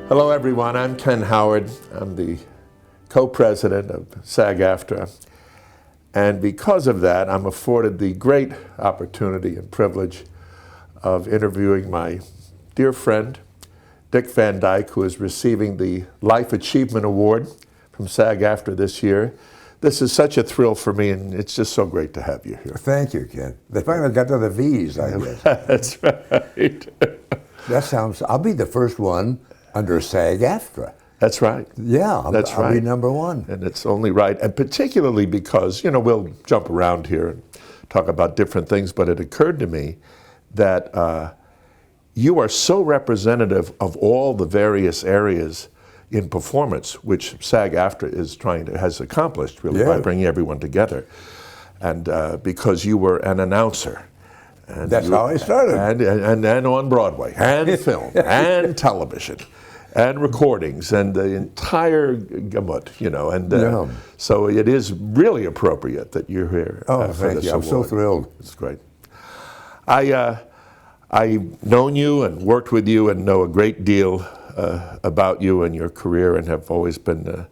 Hello everyone, I'm Ken Howard. I'm the co-president of SAG-AFTRA. And because of that, I'm afforded the great opportunity and privilege of interviewing my dear friend, Dick Van Dyke, who is receiving the Life Achievement Award from SAG-AFTRA this year. This is such a thrill for me, and it's just so great to have you here. Thank you, Ken. They finally got to the V's, I guess. That's right. That sounds, I'll be the first one under SAG-AFTRA. That's right. Yeah, I'll be number one. And it's only right, and particularly because, you know, we'll jump around here and talk about different things, but it occurred to me that you are so representative of all the various areas in performance, which SAG-AFTRA has accomplished, really, by bringing everyone together. And because you were an announcer. And that's how I started. And on Broadway, and film, and television, and recordings, and the entire gamut, you know. And so it is really appropriate that you're here. Oh, thank you. I'm so thrilled. It's great. I've known you and worked with you and know a great deal about you and your career, and have always been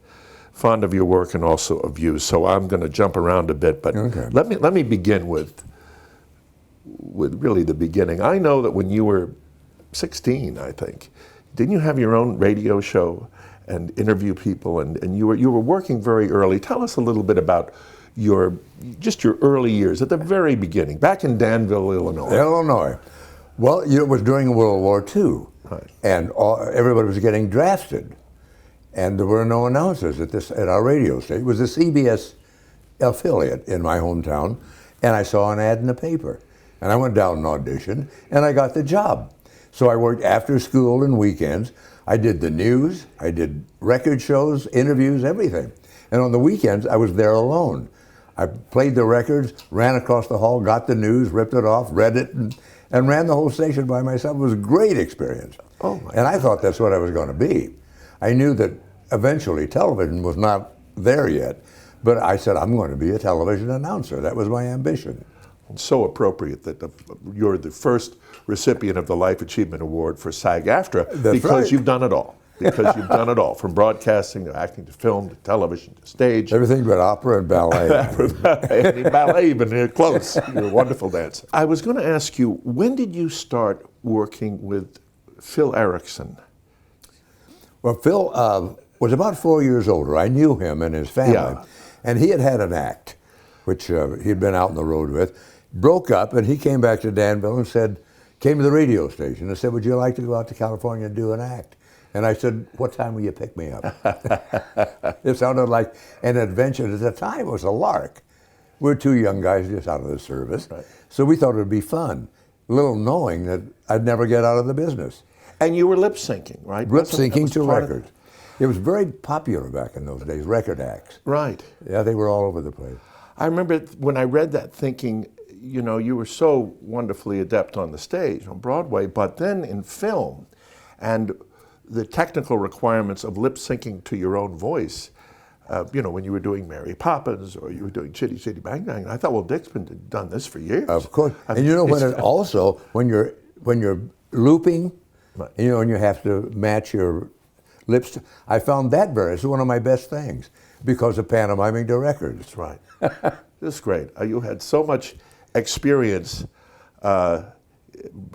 fond of your work and also of you. So I'm going to jump around a bit, but let me begin with really the beginning. I know that when you were 16, I think, didn't you have your own radio show and interview people, and you were working very early. Tell us a little bit about your early years at the very beginning, back in Danville, Illinois. Well, it was during World War II, and everybody was getting drafted, and there were no announcers at our radio station. It was a CBS affiliate in my hometown, and I saw an ad in the paper, and I went down and auditioned, and I got the job. So I worked after school and weekends. I did the news, I did record shows, interviews, everything. And on the weekends, I was there alone. I played the records, ran across the hall, got the news, ripped it off, read it, and ran the whole station by myself. It was a great experience. And I thought that's what I was going to be. I knew that eventually television was not there yet, but I said, I'm going to be a television announcer. That was my ambition. So appropriate that you're the first recipient of the Life Achievement Award for SAG-AFTRA because you've done it all. Because you've done it all, from broadcasting to acting to film to television to stage. Everything but opera and ballet. Ballet, even close. You're a wonderful dancer. I was going to ask you, when did you start working with Phil Erickson? Well, Phil was about 4 years older. I knew him and his family. And he had an act, which he'd been out on the road with, broke up, and he came back to Danville and came to the radio station and said, would you like to go out to California and do an act? And I said, what time will you pick me up? It sounded like an adventure. At the time, it was a lark. We're two young guys just out of the service. So we thought it would be fun, little knowing that I'd never get out of the business. And you were lip syncing, right? Lip syncing to records. It was very popular back in those days, record acts. Right. Yeah, they were all over the place. I remember when I read that thinking, you know, you were so wonderfully adept on the stage, on Broadway, but then in film, and the technical requirements of lip syncing to your own voice, you know, when you were doing Mary Poppins or you were doing Chitty Chitty Bang Bang, I thought, well, Dick's been done this for years. Of course. And you know, when you're looping, you know, and you have to match your lips, I found it's one of my best things because of pantomiming to records. That's right. This is great. You had so much experience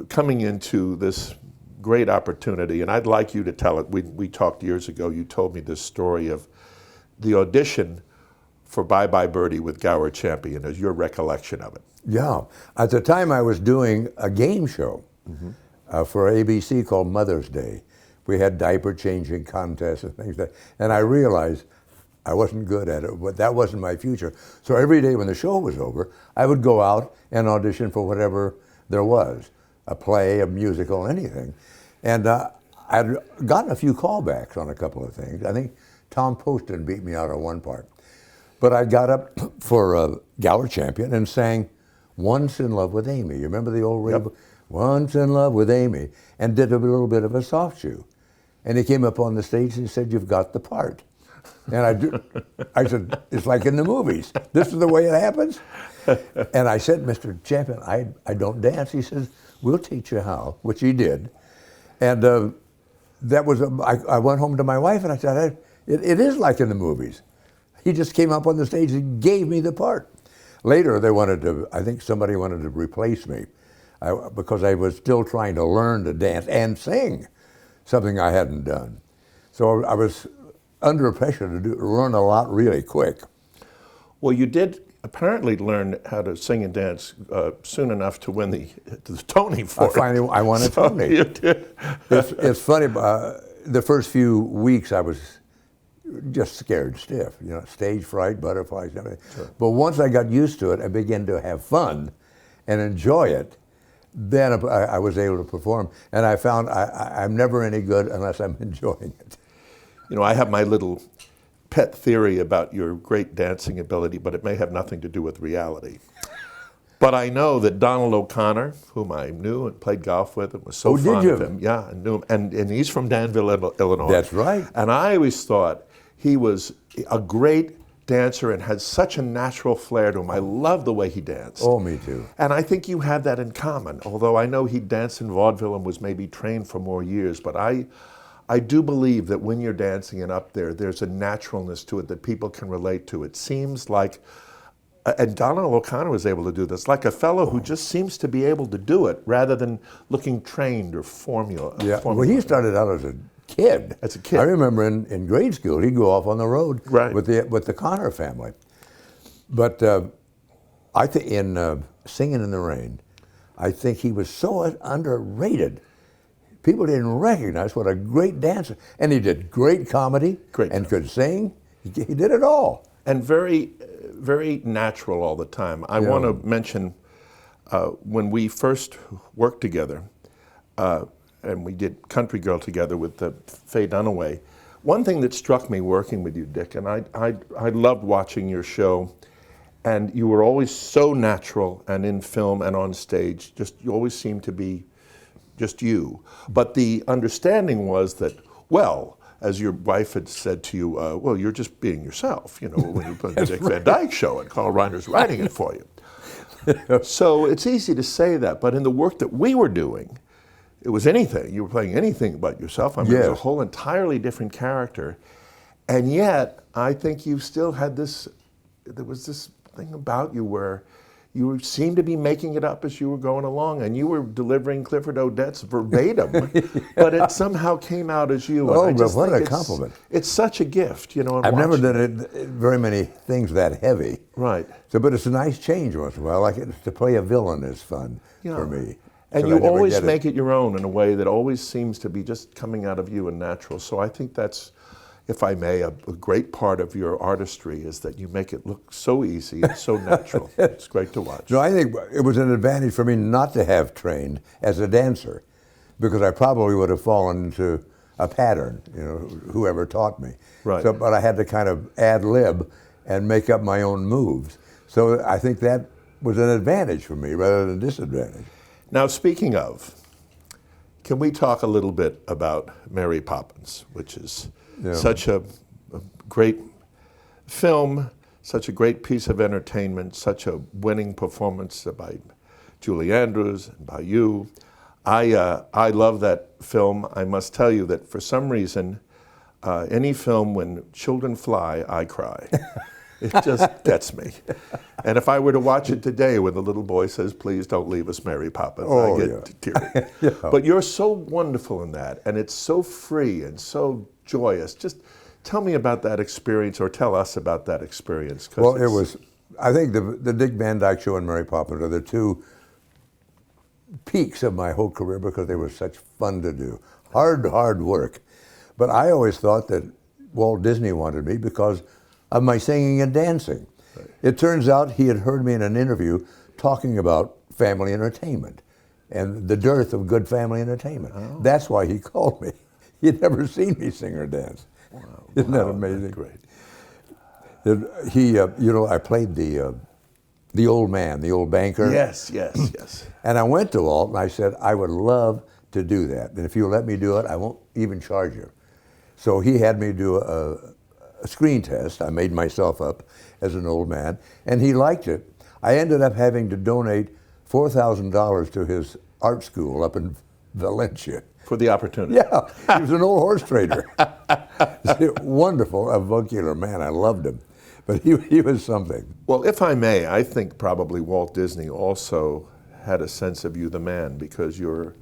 coming into this great opportunity, and I'd like you to tell it. We talked years ago, you told me this story of the audition for Bye Bye Birdie with Gower Champion, as your recollection of it. Yeah. At the time I was doing a game show for ABC called Mother's Day. We had diaper changing contests and things like that, and I realized I wasn't good at it, but that wasn't my future. So every day when the show was over, I would go out and audition for whatever there was, a play, a musical, anything. And I'd gotten a few callbacks on a couple of things. I think Tom Poston beat me out on one part. But I got up for Gower Champion and sang Once in Love with Amy. You remember the old radio? Once in Love with Amy, and did a little bit of a soft shoe. And he came up on the stage and said, you've got the part. And I said, it's like in the movies. This is the way it happens? And I said, Mr. Champion, I don't dance. He says, we'll teach you how, which he did. And I went home to my wife and I said, it is like in the movies. He just came up on the stage and gave me the part. Later, I think somebody wanted to replace me because I was still trying to learn to dance and sing, something I hadn't done. So I was under pressure to learn a lot really quick. Well, you did apparently learn how to sing and dance soon enough to win the Tony for it. I won a Tony. You did. It's funny, the first few weeks I was just scared stiff, stage fright, butterflies, everything. Sure. But once I got used to it, I began to have fun and enjoy it. Then I was able to perform, and I found I'm never any good unless I'm enjoying it. I have my little pet theory about your great dancing ability, but it may have nothing to do with reality. But I know that Donald O'Connor, whom I knew and played golf with and was so fond of him. Yeah, I knew him. And he's from Danville, Illinois. That's right. And I always thought he was a great dancer and had such a natural flair to him. I love the way he danced. Oh, me too. And I think you have that in common, although I know he danced in vaudeville and was maybe trained for more years. But I do believe that when you're dancing and up there, there's a naturalness to it that people can relate to. It seems like, and Donald O'Connor was able to do this, like a fellow who just seems to be able to do it rather than looking trained or formula. Yeah, well, he started out as a kid. As a kid. I remember in grade school, he'd go off on the road right. with the Connor family. But I think in Singing in the Rain, I think he was so underrated. People didn't recognize what a great dancer, and he did great comedy, could sing. He did it all, and very, very natural all the time. I want to mention when we first worked together, and we did Country Girl together with Faye Dunaway. One thing that struck me working with you, Dick, and I loved watching your show, and you were always so natural, and in film and on stage, you always seemed to be just you. But the understanding was that, well, as your wife had said to you, well, you're just being yourself, when you put the Dick Van Dyke Show and Carl Reiner's writing it for you. So it's easy to say that, but in the work that we were doing, it was anything. You were playing anything but yourself. I mean, it was a whole entirely different character. And yet, I think you still had there was this thing about you where you seemed to be making it up as you were going along, and you were delivering Clifford Odets verbatim, but it somehow came out as you. Oh, but what a compliment. It's such a gift, I've never done very many things that heavy. Right. So, but it's a nice change once in a while. Like to play a villain is fun for me. And you always make it your own in a way that always seems to be just coming out of you and natural. So I think that's, if I may, a great part of your artistry is that you make it look so easy and so natural. It's great to watch. No, I think it was an advantage for me not to have trained as a dancer, because I probably would have fallen into a pattern, whoever taught me. Right. So, but I had to kind of ad lib and make up my own moves. So I think that was an advantage for me rather than a disadvantage. Now, speaking of, can we talk a little bit about Mary Poppins, which is such a great film, such a great piece of entertainment, such a winning performance by Julie Andrews and by you. I love that film. I must tell you that for some reason, any film when children fly, I cry. It just gets me. And if I were to watch it today when the little boy says, "Please don't leave us, Mary Poppins," I get teary. But you're so wonderful in that, and it's so free and so joyous. Just tell me about that experience, or tell us about that experience. Well, it was, I think the Dick Van Dyke Show and Mary Poppins are the two peaks of my whole career because they were such fun to do. Hard work. But I always thought that Walt Disney wanted me because of my singing and dancing. Right. It turns out he had heard me in an interview talking about family entertainment and the dearth of good family entertainment. Oh. That's why he called me. He'd never seen me sing or dance. Wow. Isn't that amazing? That's great. I played the old man, the old banker. Yes. And I went to Walt and I said, I would love to do that. And if you let me do it, I won't even charge you. So he had me do a screen test. I made myself up as an old man, and he liked it. I ended up having to donate $4,000 to his art school up in Valencia. For the opportunity. Yeah, he was an old horse trader. Wonderful, avuncular man. I loved him. But he was something. Well, if I may, I think probably Walt Disney also had a sense of you, the man, because you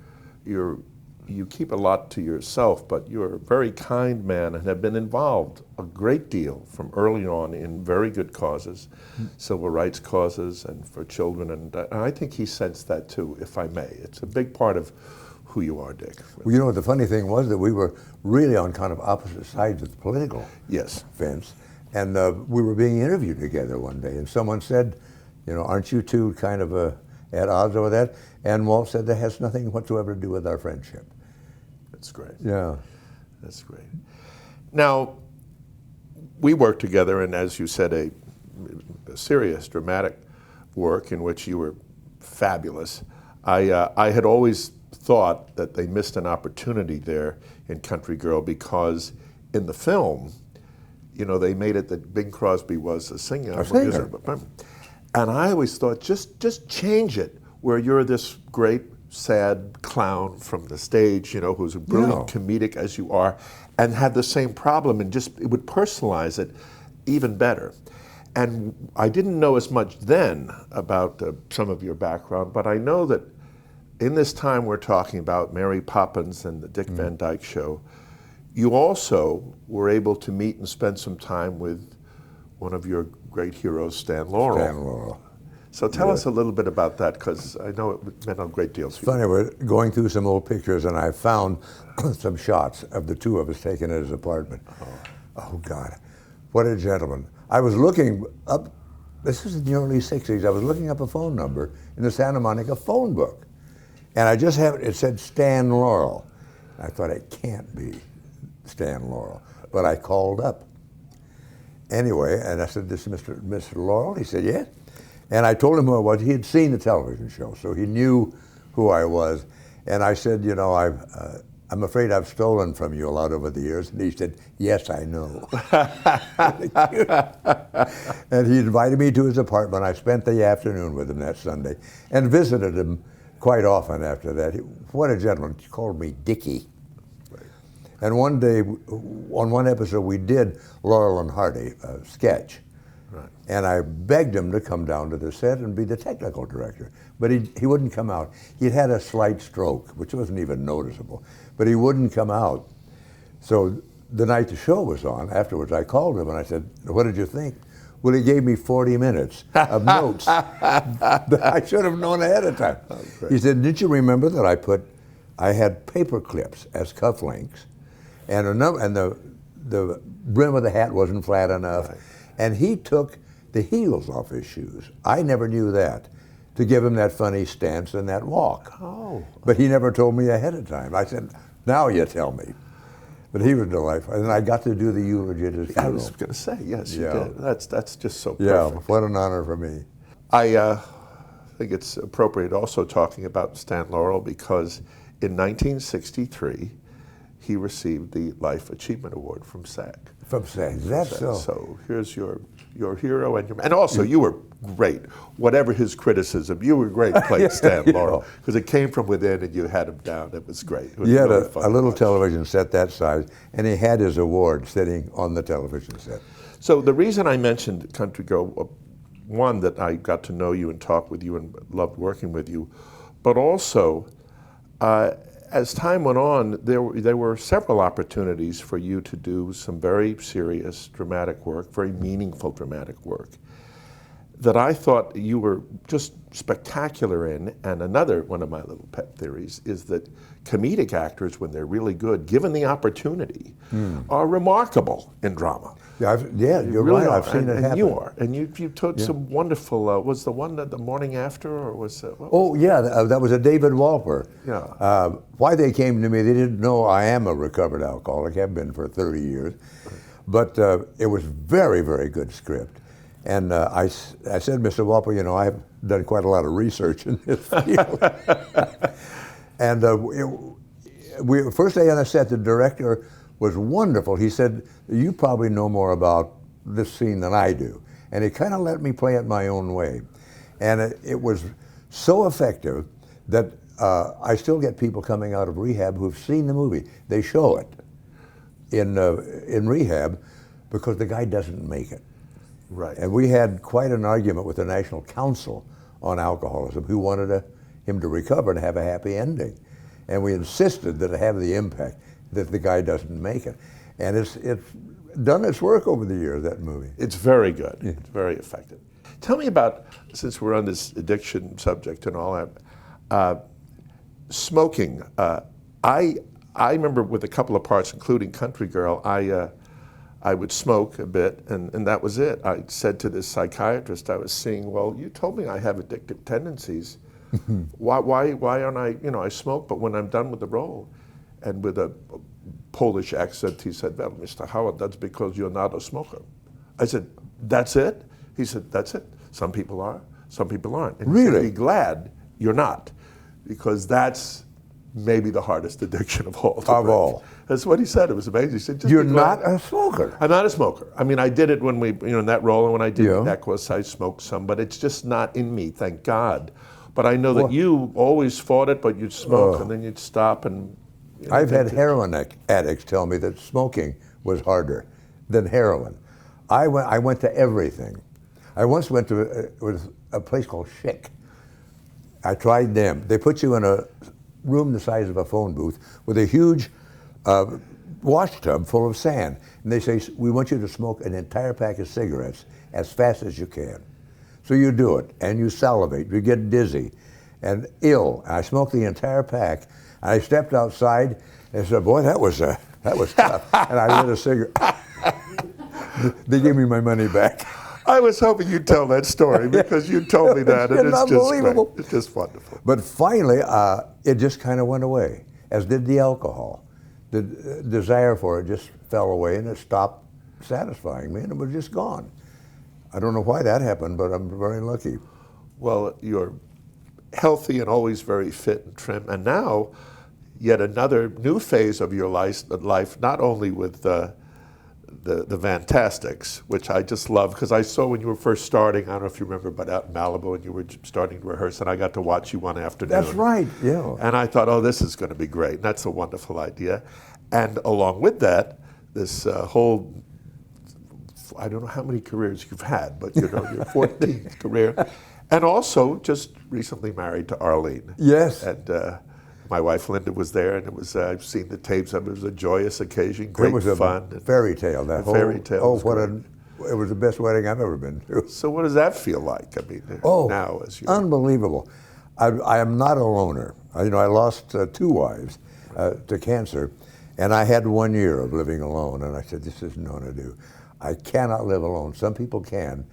keep a lot to yourself, but you're a very kind man and have been involved a great deal from early on in very good causes, civil rights causes and for children, and I think he sensed that too, if I may. It's a big part of who you are, Dick. Well, you know, the funny thing was that we were really on kind of opposite sides of the political fence, and we were being interviewed together one day, and someone said, you know, aren't you two kind of at odds over that? And Walt said, that has nothing whatsoever to do with our friendship. That's great. Yeah. That's great. Now, we worked together, and as you said, a serious, dramatic work in which you were fabulous. I had always thought that they missed an opportunity there in Country Girl because in the film, you know, they made it that Bing Crosby was a singer. And I always thought, just change it where you're this great, sad clown from the stage, you know, who's a brilliant comedic as you are, and had the same problem, and just it would personalize it even better. And I didn't know as much then about some of your background, but I know that in this time we're talking about Mary Poppins and the Dick Van Dyke Show, you also were able to meet and spend some time with one of your great heroes, Stan Laurel. Stan Laurel. So tell us a little bit about that, because I know it meant a great deal to you. It's funny, we're going through some old pictures, and I found some shots of the two of us taken at his apartment. Oh, God. What a gentleman. I was looking up, this was in the early 60s, I was looking up a phone number in the Santa Monica phone book. And I just have it said Stan Laurel. I thought, it can't be Stan Laurel. But I called up. Anyway, and I said, this is Mr. Laurel? He said, yes. And I told him who I was. He had seen the television show, so he knew who I was. And I said, you know, I'm afraid I've stolen from you a lot over the years. And he said, yes, I know. And he invited me to his apartment. I spent the afternoon with him that Sunday and visited him quite often after that. What a gentleman. He called me Dickie. And one day, on one episode, we did Laurel and Hardy, a sketch. Right. And I begged him to come down to the set and be the technical director. But he wouldn't come out. He'd had a slight stroke, which wasn't even noticeable. But he wouldn't come out. So the night the show was on, afterwards, I called him and I said, what did you think? Well, he gave me 40 minutes of notes that I should have known ahead of time. Oh, he said, didn't you remember that I had paper clips as cufflinks, and the brim of the hat wasn't flat enough. Right. And he took the heels off his shoes. I never knew that, to give him that funny stance and that walk. Oh. But he never told me ahead of time. I said, now you tell me. But he was delightful. And I got to do the eulogy at his funeral. I was going to say, yes, you did. That's just so perfect. Yeah, what an honor for me. I think it's appropriate also talking about Stan Laurel, because in 1963, he received the Life Achievement Award from SAG. From SAG, that's so. So here's your hero, and also you were great. Whatever his criticism, you were great playing Stan Laurel, because it came from within and you had him down. It was great. It was he had really a little television set that size, and he had his award sitting on the television set. So the reason I mentioned Country Girl, one, that I got to know you and talk with you and loved working with you, but also, as time went on, there were several opportunities for you to do some very serious dramatic work, very meaningful dramatic work, that I thought you were just spectacular in. And another one of my little pet theories is that comedic actors, when they're really good, given the opportunity, are remarkable in drama. Yeah, you're really right. I've seen it happen. And you are. And you took some wonderful, was the one that the morning after, or was it? That was a David Walper. Yeah. Why they came to me, they didn't know I am a recovered alcoholic, have been for 30 years. But it was very, very good script. And I said, Mr. Walper, you know, I've done quite a lot of research in this field. And first day on the set, the director was wonderful. He said, you probably know more about this scene than I do. And he kind of let me play it my own way. And it was so effective that I still get people coming out of rehab who've seen the movie. They show it in rehab because the guy doesn't make it. Right. And we had quite an argument with the National Council on Alcoholism, who wanted him to recover and have a happy ending. And we insisted that it have the impact that the guy doesn't make it. And it's done its work over the years, that movie. It's very good. Yeah. It's very effective. Tell me about, since we're on this addiction subject and all that, smoking. I remember with a couple of parts, including Country Girl, I would smoke a bit, and that was it. I said to this psychiatrist I was seeing, well, you told me I have addictive tendencies. why aren't I, I smoke, but when I'm done with the role, and with a Polish accent, he said, well, Mr. Howard, that's because you're not a smoker. I said, that's it? He said, that's it. Some people are, some people aren't. And really? He said, be glad you're not, because that's maybe the hardest addiction of all. Of all. That's what he said. It was amazing. He said, "You're not a smoker." I'm not a smoker. I mean, I did it when we, in that role, and when I did Necklace, I smoked some, but it's just not in me, thank God. But I know that you always fought it, but you'd smoke, and then you'd stop. And I've had heroin addicts tell me that smoking was harder than heroin. I went to everything. I once went to a place called Schick. I tried them. They put you in a room the size of a phone booth with a huge wash tub full of sand. And they say, we want you to smoke an entire pack of cigarettes as fast as you can. So you do it, and you salivate, you get dizzy and ill. I smoked the entire pack. I stepped outside and said, boy, that was tough. And I lit a cigarette. They gave me my money back. I was hoping you'd tell that story because you told me that, and it's unbelievable. Just great. It's just wonderful. But finally, it just kind of went away, as did the alcohol. The desire for it just fell away, and it stopped satisfying me, and it was just gone. I don't know why that happened, but I'm very lucky. Well, you're healthy and always very fit and trim, and now yet another new phase of your life, not only with the Fantastics, which I just love, because I saw when you were first starting, I don't know if you remember, but out in Malibu, and you were starting to rehearse, and I got to watch you one afternoon. That's right, yeah. And I thought, oh, this is going to be great. And that's a wonderful idea. And along with that, this whole, I don't know how many careers you've had, but your 14th career. And also just recently married to Arlene. Yes. And my wife Linda was there, and it was, I've seen the tapes of it. It was a joyous occasion, great fun. It was a fairy tale, that whole fairy tale. It was the best wedding I've ever been to. So what does that feel like? I mean, now as you unbelievable. I am not a loner. I lost 2 wives to cancer, and I had 1 year of living alone, and I said, this isn't going to do. I cannot live alone. Some people can.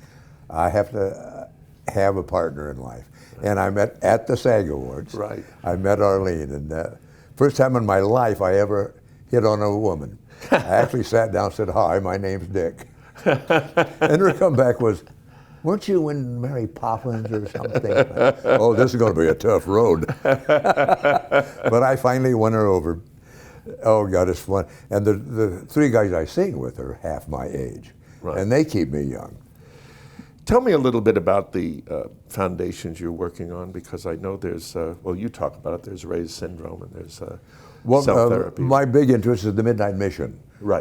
I have to have a partner in life. And I met at the SAG Awards. Right. I met Arlene, and first time in my life I ever hit on a woman. I actually sat down and said, hi, my name's Dick. And her comeback was, weren't you in Mary Poppins or something? Oh, this is going to be a tough road. But I finally won her over. Oh, God, it's fun. And the 3 guys I sing with are half my age. Right. And they keep me young. Tell me a little bit about the foundations you're working on, because I know there's, you talk about it, there's Ray's Syndrome and there's self-therapy. My big interest is the Midnight Mission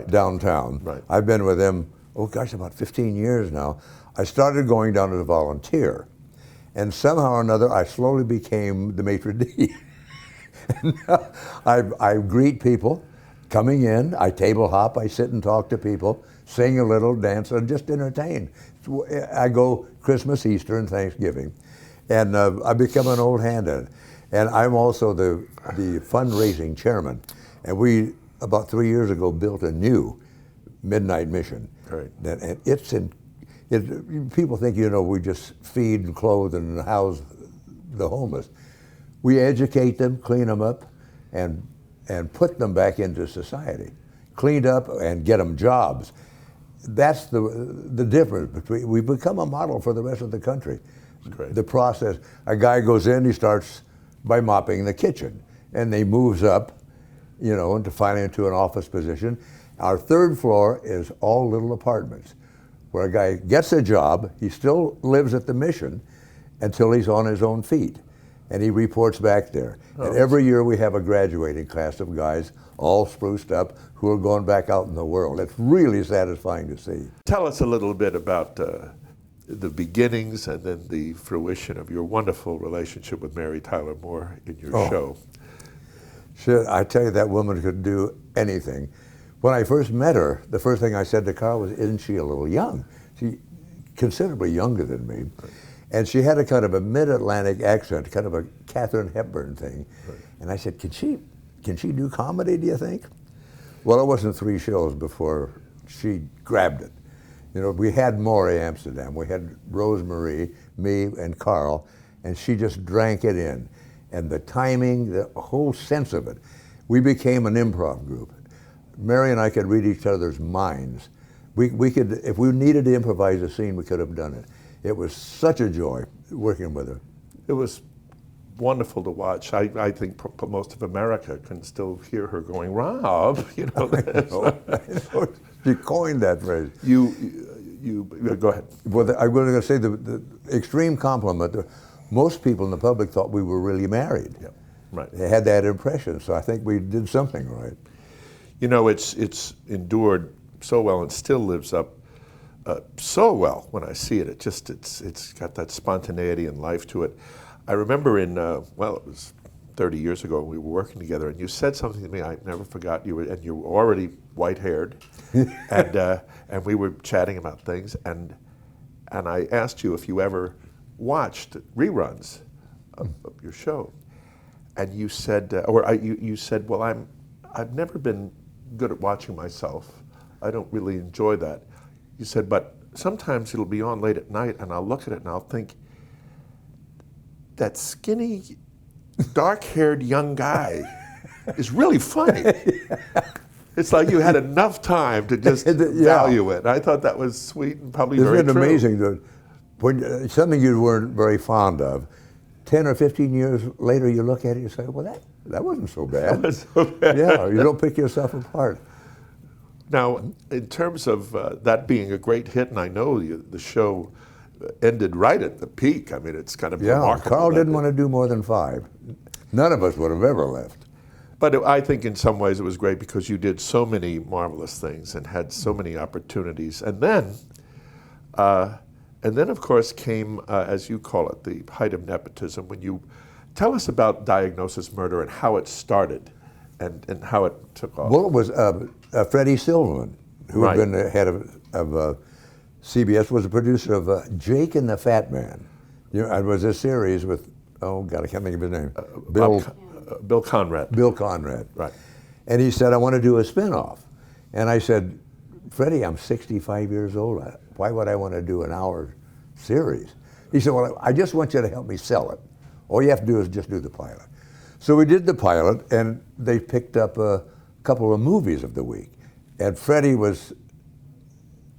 downtown. Right. I've been with them, about 15 years now. I started going down as a volunteer, and somehow or another I slowly became the maitre d'. I greet people coming in, I table hop, I sit and talk to people, sing a little, dance, and just entertain. I go Christmas, Easter, and Thanksgiving. And I become an old hand at it. And I'm also the fundraising chairman. And we, about 3 years ago, built a new Midnight Mission. Right. And people think, we just feed and clothe and house the homeless. We educate them, clean them up, and put them back into society. Cleaned up and get them jobs. That's the difference between, we've become a model for the rest of the country. Great. The process, a guy goes in, he starts by mopping the kitchen, and he moves up, into finally into an office position. Our 3rd floor is all little apartments where a guy gets a job, he still lives at the mission until he's on his own feet. and he reports back there. And every year we have a graduating class of guys all spruced up who are going back out in the world. It's really satisfying to see. Tell us a little bit about the beginnings and then the fruition of your wonderful relationship with Mary Tyler Moore in your show. I tell you, that woman could do anything. When I first met her, the first thing I said to Carl was, "Isn't she a little young?" She considerably younger than me. Right. And she had a kind of a mid-Atlantic accent, kind of a Katharine Hepburn thing. Right. And I said, can she do comedy, do you think? Well, it wasn't 3 shows before she grabbed it. You know, we had Maury Amsterdam, we had Rosemarie, me and Carl, and she just drank it in. And the timing, the whole sense of it. We became an improv group. Mary and I could read each other's minds. We could, if we needed to improvise a scene, we could have done it. It was such a joy working with her. It was wonderful to watch. I think most of America can still hear her going, "Rob," you know. I know. She coined that phrase. You go ahead. Well, I'm going to say the extreme compliment. Most people in the public thought we were really married. Yeah, right. They had that impression, so I think we did something right. You know, it's endured so well and still lives up so well when I see it. It's got that spontaneity and life to it. I remember it was 30 years ago, we were working together, and you said something to me I never forgot. You were already white-haired, and we were chatting about things, and I asked you if you ever watched reruns of your show, and you said, you said, well, I've never been good at watching myself. I don't really enjoy that. You said, but sometimes it'll be on late at night, and I'll look at it and I'll think, that skinny, dark-haired young guy is really funny. It's like you had enough time to just value it. I thought that was sweet and probably very true. Isn't it amazing that when something you weren't very fond of, 10 or 15 years later you look at it and you say, well, that wasn't so bad. That wasn't so bad. Yeah, you don't pick yourself apart. Now, in terms of that being a great hit, and I know the show ended right at the peak. I mean, it's kind of remarkable. Carl didn't want to do more than 5. None of us would have ever left. But I think in some ways it was great because you did so many marvelous things and had so many opportunities. And then of course, came, as you call it, the height of nepotism. When you tell us about Diagnosis Murder and how it started and how it took off. Well, it was Freddie Silverman, who had been the head of CBS, was a producer of Jake and the Fat Man. You know, it was a series with, I can't think of his name. Bill Conrad. Bill Conrad. Right. And he said, I want to do a spinoff. And I said, Freddie, I'm 65 years old. Why would I want to do an hour series? He said, well, I just want you to help me sell it. All you have to do is just do the pilot. So we did the pilot, and they picked up a couple of movies of the week. And Freddie was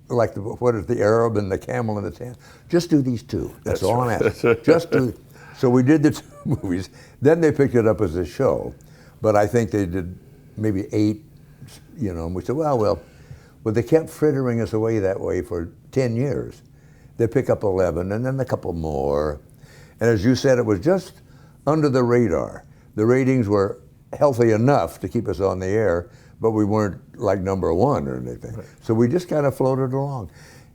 like the Arab and the camel and the tan. Just do these 2. That's all I'm asking. Just do. So we did the 2 movies. Then they picked it up as a show, but I think they did maybe 8. You know, and we said, well, they kept frittering us away that way for 10 years. They pick up 11, and then a couple more. And as you said, it was just under the radar. The ratings were healthy enough to keep us on the air, but we weren't like number 1 or anything. Right. So we just kind of floated along.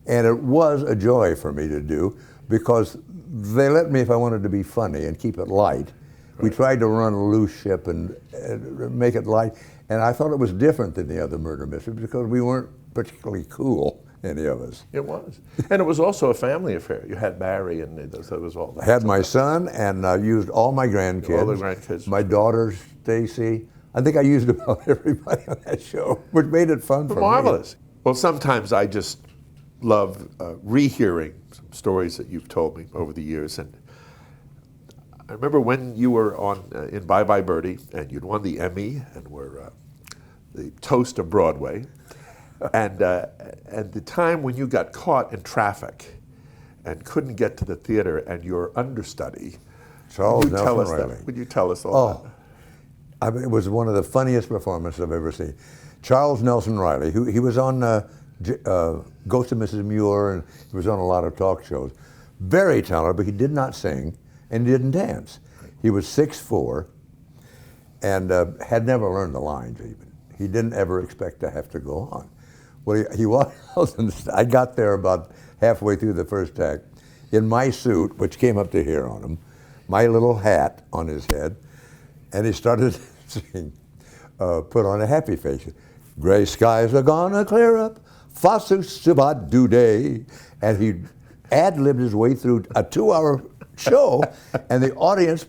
And it was a joy for me to do because they let me, if I wanted to be funny and keep it light. Right. We tried to run a loose ship and make it light. And I thought it was different than the other murder mysteries because we weren't particularly cool, any of us. It was. And it was also a family affair. You had Barry and it was all that. I had my son and used all my grandkids. All the grandkids. My daughter, Stacy. I think I used about everybody on that show, which made it fun for me. Marvelous. Well, sometimes I just love rehearing some stories that you've told me over the years. And I remember when you were on in Bye Bye Birdie, and you'd won the Emmy and were the toast of Broadway. And the time when you got caught in traffic and couldn't get to the theater, and your understudy, Charles Nelson Riley. Would you tell us all that? I mean, it was one of the funniest performances I've ever seen. Charles Nelson Riley, he was on Ghost of Mrs. Muir, and he was on a lot of talk shows. Very talented, but he did not sing and he didn't dance. He was 6'4", and had never learned the lines even. He didn't ever expect to have to go on. Well, he walked out, and I got there about halfway through the first act in my suit, which came up to here on him, my little hat on his head, and he started singing, put on a happy face. Gray skies are gonna clear up, Fasus Sibat Day. And he ad-libbed his way through a 2-hour show, and the audience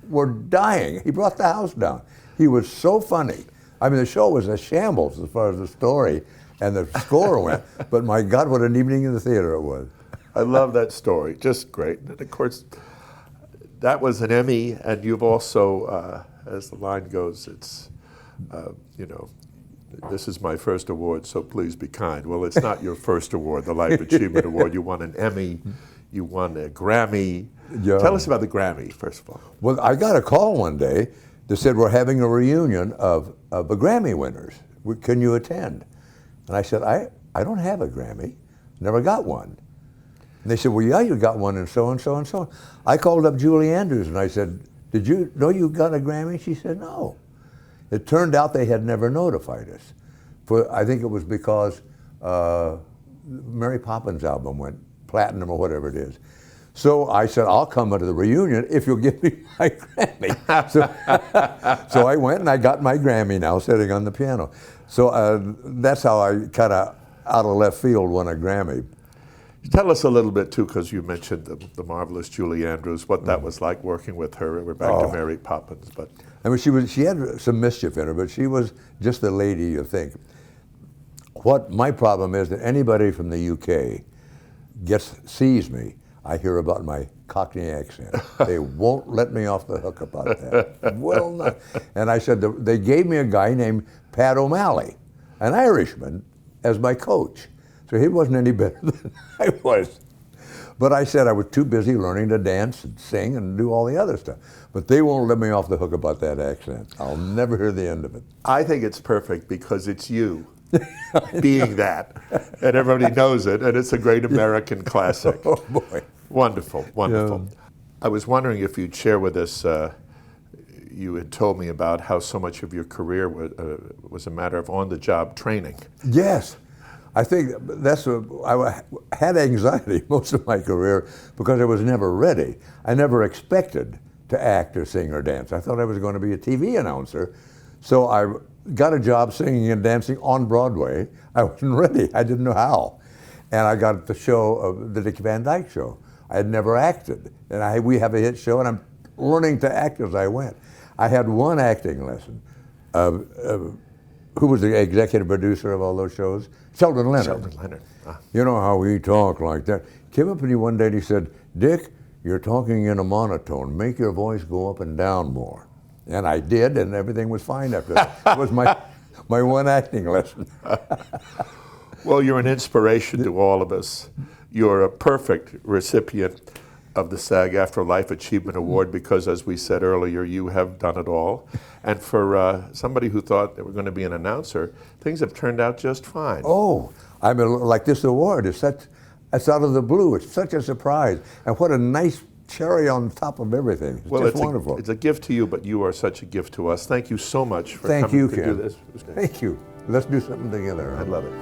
were dying. He brought the house down. He was so funny. I mean, the show was a shambles as far as the story and the score went, but my God, what an evening in the theater it was. I love that story, just great. And of course, that was an Emmy, and you've also, as the line goes, it's, you know, this is my first award, so please be kind. Well, it's not your first award, the Life Achievement Award. You won an Emmy, you won a Grammy. Yeah. Tell us about the Grammy, first of all. Well, I got a call one day that said, we're having a reunion of the Grammy winners. Can you attend? And I said, I don't have a Grammy, never got one. And they said, well, yeah, you got one, and so and so and so. I called up Julie Andrews, and I said, did you know you got a Grammy? She said, no. It turned out they had never notified us. I think it was because Mary Poppins' album went platinum or whatever it is. So I said, I'll come to the reunion if you'll give me my Grammy. So I went and I got my Grammy now sitting on the piano. So that's how I kind of out of left field won a Grammy. Tell us a little bit, too, because you mentioned the marvelous Julie Andrews, what that was like working with her. We're back to Mary Poppins. But I mean, she had some mischief in her, but she was just the lady you think. What my problem is that anybody from the UK sees me, I hear about my Cockney accent. They won't let me off the hook about that. Well, not. And I said, they gave me a guy named Pat O'Malley, an Irishman, as my coach. So he wasn't any better than I was. But I said I was too busy learning to dance and sing and do all the other stuff. But they won't let me off the hook about that accent. I'll never hear the end of it. I think it's perfect because it's you being that. And everybody knows it, and it's a great American classic. Oh, boy. Wonderful, wonderful. Yeah. I was wondering if you'd share with us, you had told me about how so much of your career was a matter of on-the-job training. Yes. I think I had anxiety most of my career because I was never ready. I never expected to act or sing or dance. I thought I was going to be a TV announcer. So I got a job singing and dancing on Broadway. I wasn't ready. I didn't know how. And I got the show of the Dick Van Dyke Show. I had never acted. And we have a hit show, and I'm learning to act as I went. I had one acting lesson. Who was the executive producer of all those shows? Sheldon Leonard. Sheldon Leonard. You know how he talked like that. Came up to me one day and he said, Dick, you're talking in a monotone. Make your voice go up and down more. And I did, and everything was fine after that. It was my one acting lesson. Well, you're an inspiration to all of us. You're a perfect recipient of the SAG-AFTRA Life Achievement Award because, as we said earlier, you have done it all. And for somebody who thought they were going to be an announcer, things have turned out just fine. Oh, I mean, like this award it's out of the blue. It's such a surprise. And what a nice cherry on top of everything. It's just wonderful. It's a gift to you, but you are such a gift to us. Thank you so much for coming to Ken. do this. It was great. Thank you. Let's do something together. I love it.